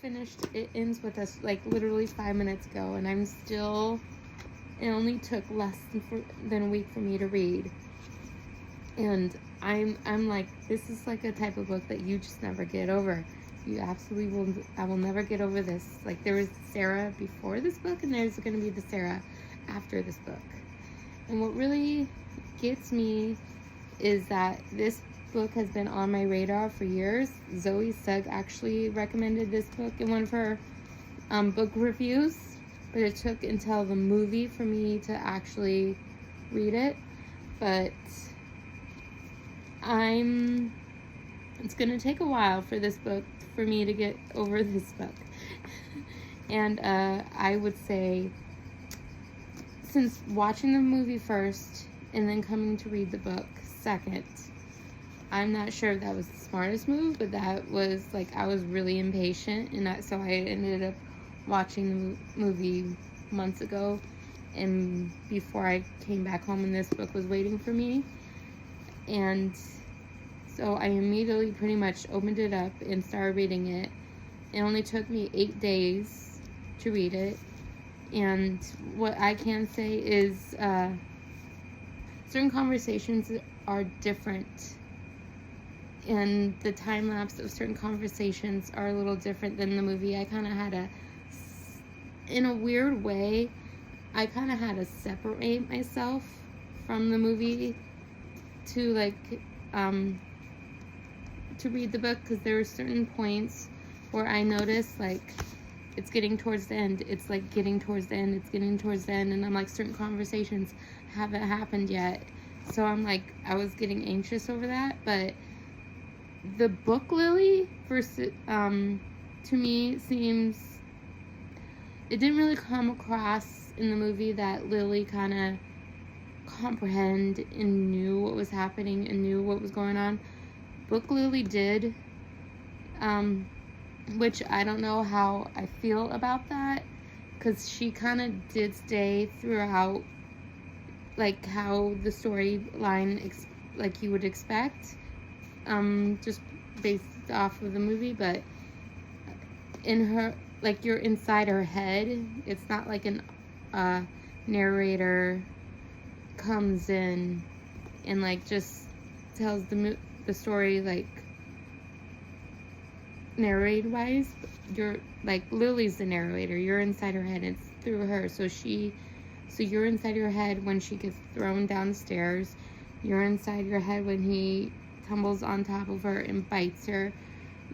finished. It ends with us like literally 5 minutes ago, and I'm still. It only took less than a week for me to read, and I'm like, this is like a type of book that you just never get over. You absolutely will. I will never get over this. Like, there was Sarah before this book, and there's going to be the Sarah after this book. And what really gets me is that this book has been on my radar for years. Zoe Sugg actually recommended this book in one of her book reviews, but it took until the movie for me to actually read it. But it's going to take a while for this book, for me to get over this book. And I would say, since watching the movie first and then coming to read the book second, I'm not sure if that was the smartest move, but that was like, I was really impatient, and so I ended up watching the movie months ago, and before I came back home, and this book was waiting for me. And so I immediately pretty much opened it up and started reading it. It only took me 8 days to read it. And what I can say is certain conversations are different. And the time lapse of certain conversations are a little different than the movie. I kind of had in a weird way, I kind of had to separate myself from the movie to to read the book, because there were certain points where I noticed, like, it's getting towards the end. It's like getting towards the end. It's getting towards the end. And I'm like, certain conversations haven't happened yet. So I'm like, I was getting anxious over that. But the book Lily, to me, seems, it didn't really come across in the movie that Lily kind of comprehend and knew what was happening and knew what was going on. Book Lily did, which I don't know how I feel about that, because she kind of did stay throughout, like, how the storyline, like you would expect, just based off of the movie. But in her, like, you're inside her head. It's not like an narrator comes in and like just tells the story, like, narrate wise. You're like, Lily's the narrator. You're inside her head, and it's through her. So you're inside your head when she gets thrown down the stairs. You're inside your head when he tumbles on top of her and bites her.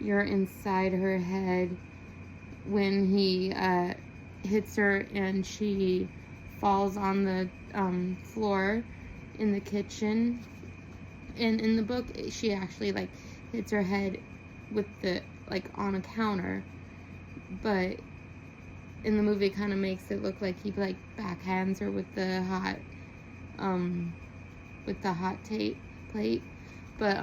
You're inside her head when he hits her and she falls on the floor in the kitchen. And in the book, she actually, like, hits her head with the, like, on a counter. But in the movie, it kind of makes it look like he, like, backhands her with the hot tape plate. But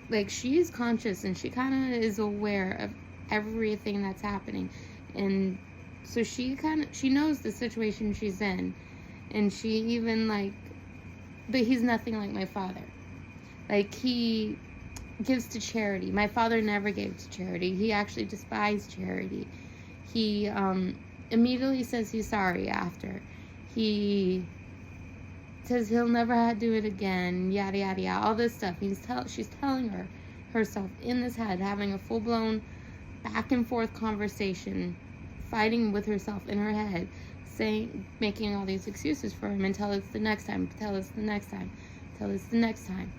like, she is conscious, and she kind of is aware of everything that's happening. And so she knows the situation she's in. And she even, like, but he's nothing like my father. Like, he gives to charity. My father never gave to charity. He actually despised charity. He immediately says he's sorry after. He says he'll never do it again, yada, yada, yada, all this stuff. She's telling herself in this head, having a full-blown back and forth conversation, fighting with herself in her head, making all these excuses for him until it's the next time, until it's the next time, until it's the next time.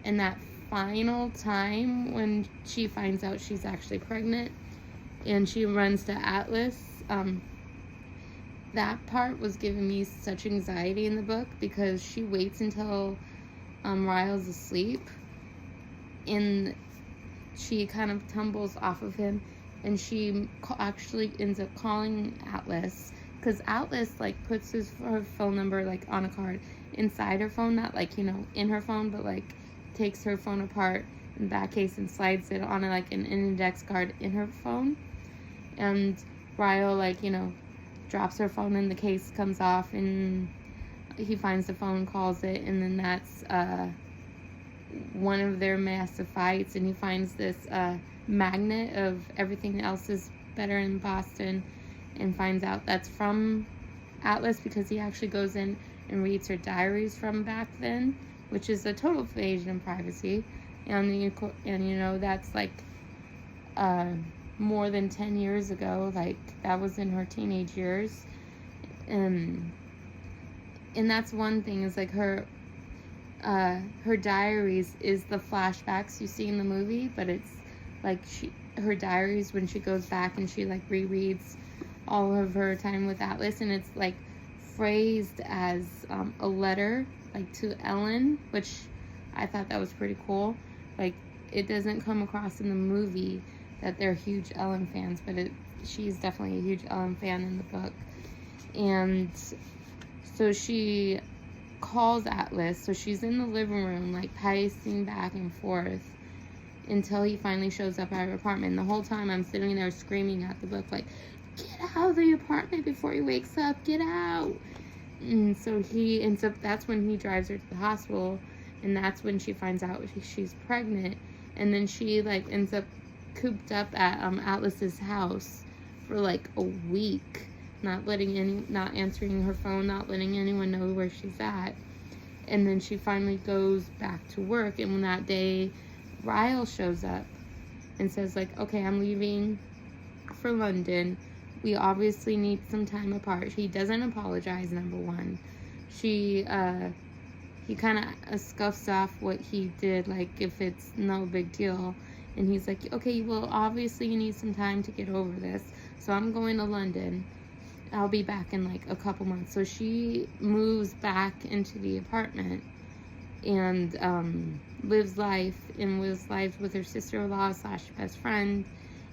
And that final time when she finds out she's actually pregnant and she runs to Atlas, that part was giving me such anxiety in the book, because she waits until Ryle's asleep, and she kind of tumbles off of him, and she actually ends up calling Atlas, because Atlas, like, puts her phone number, like, on a card inside her phone, not, like, in her phone, but, like, takes her phone apart in the back case and slides it on, like, an index card in her phone. And Ryle, like, drops her phone in the case, comes off, and he finds the phone, calls it, and then that's one of their massive fights, and he finds this magnet of everything else is better in Boston, and finds out that's from Atlas because he actually goes in and reads her diaries from back then, which is a total invasion of privacy. And you know, that's like more than 10 years ago. Like, that was in her teenage years. And that's one thing, is like her diaries is the flashbacks you see in the movie, but it's like her diaries when she goes back and she like rereads all of her time with Atlas, and it's like phrased as a letter like to Ellen, which I thought that was pretty cool. Like, it doesn't come across in the movie that they're huge Ellen fans, but she's definitely a huge Ellen fan in the book. And so she calls Atlas, so she's in the living room like pacing back and forth until he finally shows up at her apartment. And the whole time I'm sitting there screaming at the book like, get out of the apartment before he wakes up, get out. And so he ends up, that's when he drives her to the hospital, and that's when she finds out she's pregnant. And then she like ends up cooped up at Atlas's house for like a week, not answering her phone, not letting anyone know where she's at. And then she finally goes back to work, and when that day Ryle shows up and says like, okay, I'm leaving for London, we obviously need some time apart. He doesn't apologize, number one. He kind of scuffs off what he did, like if it's no big deal. And he's like, okay, well, obviously you need some time to get over this, so I'm going to London. I'll be back in like a couple months. So she moves back into the apartment and lives life with her sister-in-law / best friend,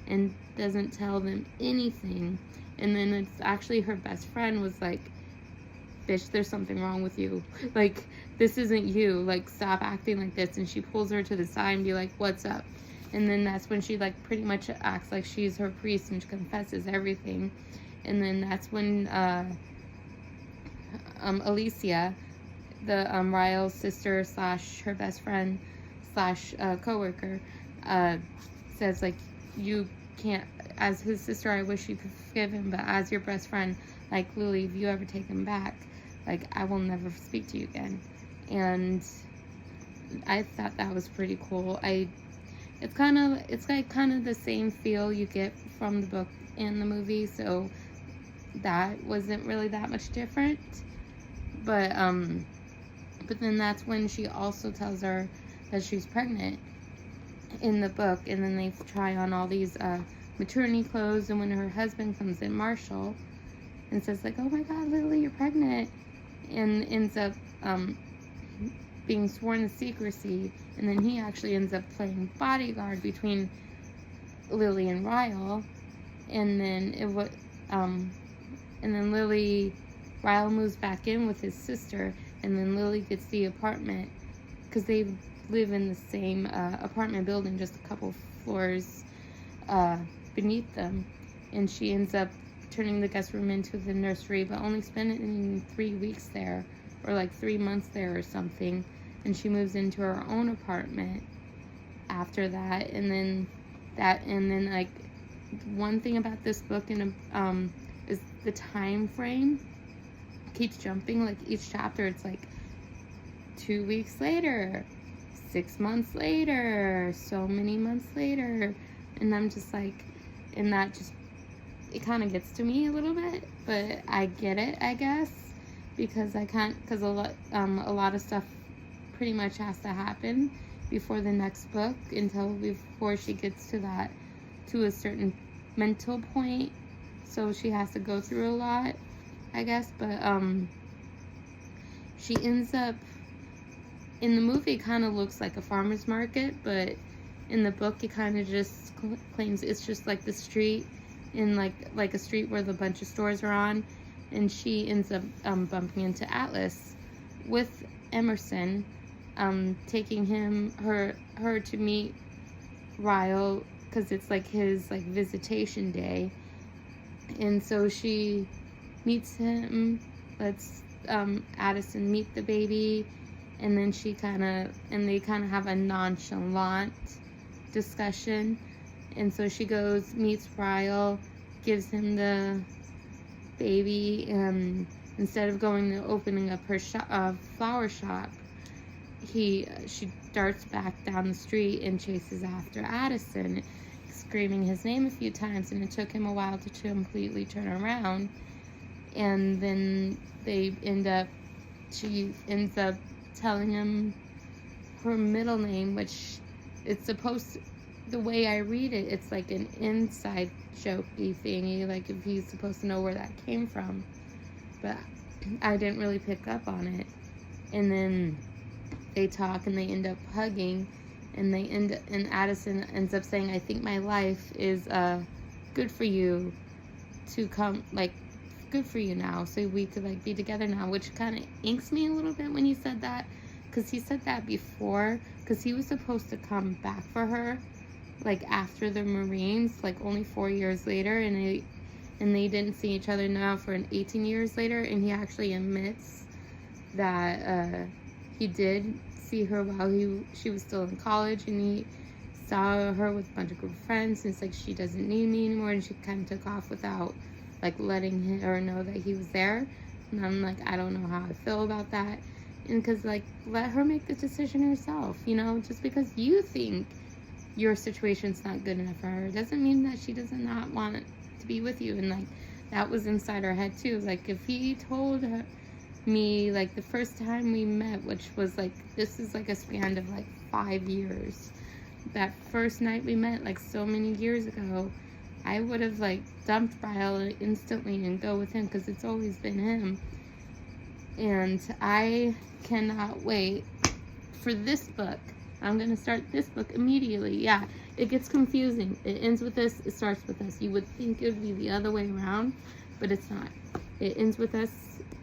and doesn't tell them anything. And then it's actually her best friend was like, bitch, there's something wrong with you. Like, this isn't you. Like, stop acting like this. And she pulls her to the side and be like, what's up? And then that's when she like pretty much acts like she's her priest and she confesses everything. And then that's when Alicia, the Ryle's sister / her best friend / coworker, says like, you can't, as his sister, I wish you could forgive him, but as your best friend, like, Lily, if you ever take him back, like, I will never speak to you again. And I thought that was pretty cool. It's like kind of the same feel you get from the book and the movie, so that wasn't really that much different. But then that's when she also tells her that she's pregnant in the book, and then they try on all these maternity clothes, and when her husband comes in, Marshall, and says like, oh my god, Lily, you're pregnant, and ends up being sworn to secrecy, and then he actually ends up playing bodyguard between Lily and Ryle, and then Ryle moves back in with his sister, and then Lily gets the apartment because they live in the same apartment building, just a couple floors beneath them, and she ends up turning the guest room into the nursery, but only spending 3 weeks there, or like 3 months there or something, and she moves into her own apartment after that. And then like, one thing about this book is the time frame keeps jumping. Like, each chapter it's like 2 weeks later, 6 months later, so many months later, and I'm just like, and that just, it kind of gets to me a little bit, but I get it, I guess, because a lot of stuff pretty much has to happen before the next book, before she gets to a certain mental point, so she has to go through a lot, I guess. But she ends up, in the movie it kind of looks like a farmer's market, but in the book it kind of just claims it's just like the street, in like a street where the bunch of stores are on. And she ends up bumping into Atlas with Emerson, taking her to meet Ryle, because it's like his like visitation day. And so she meets him, lets Addison meet the baby, and then they kind of have a nonchalant discussion. And so she goes, meets Ryle, gives him the baby, and instead of going to opening up her flower shop, she darts back down the street and chases after Addison, screaming his name a few times, and it took him a while to completely turn around. And then she ends up telling him her middle name, which it's supposed, the way I read it, it's like an inside jokey thingy, like if he's supposed to know where that came from, but I didn't really pick up on it. And then they talk and they end up hugging, and Addison ends up saying, I think my life is good for you to come, like, good for you now, so we could like be together now, which kind of inks me a little bit when he said that, because he said that before, because he was supposed to come back for her like after the Marines, like only 4 years later, and they didn't see each other now for 18 years later, and he actually admits that he did see her while she was still in college, and he saw her with a bunch of good friends, and it's like, she doesn't need me anymore, and she kind of took off without like letting her know that he was there. And I'm like, I don't know how I feel about that. And because like, let her make the decision herself, you know, just because you think your situation's not good enough for her doesn't mean that she does not want to be with you. And like, that was inside her head too. Like, if he told me like the first time we met, which was like, this is like a span of like 5 years, that first night we met like so many years ago, I would have like dumped Ryle instantly and go with him, because it's always been him. And I cannot wait for this book. I'm gonna start this book immediately. Yeah, it gets confusing. It ends with us, it starts with us. You would think it would be the other way around, but it's not. It ends with us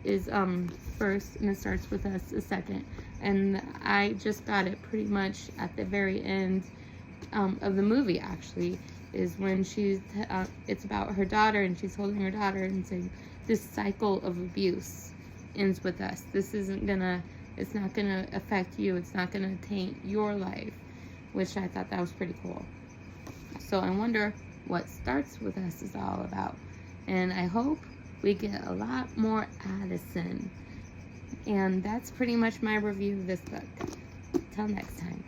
is first, and it starts with us is second. And I just got it pretty much at the very end of the movie, actually, is when she's it's about her daughter, and she's holding her daughter and saying, this cycle of abuse ends with us. This isn't gonna, it's not gonna affect you, it's not gonna taint your life, which I thought that was pretty cool. So I wonder what starts with us is all about, and I hope we get a lot more Addison. And that's pretty much my review of this book. Till next time.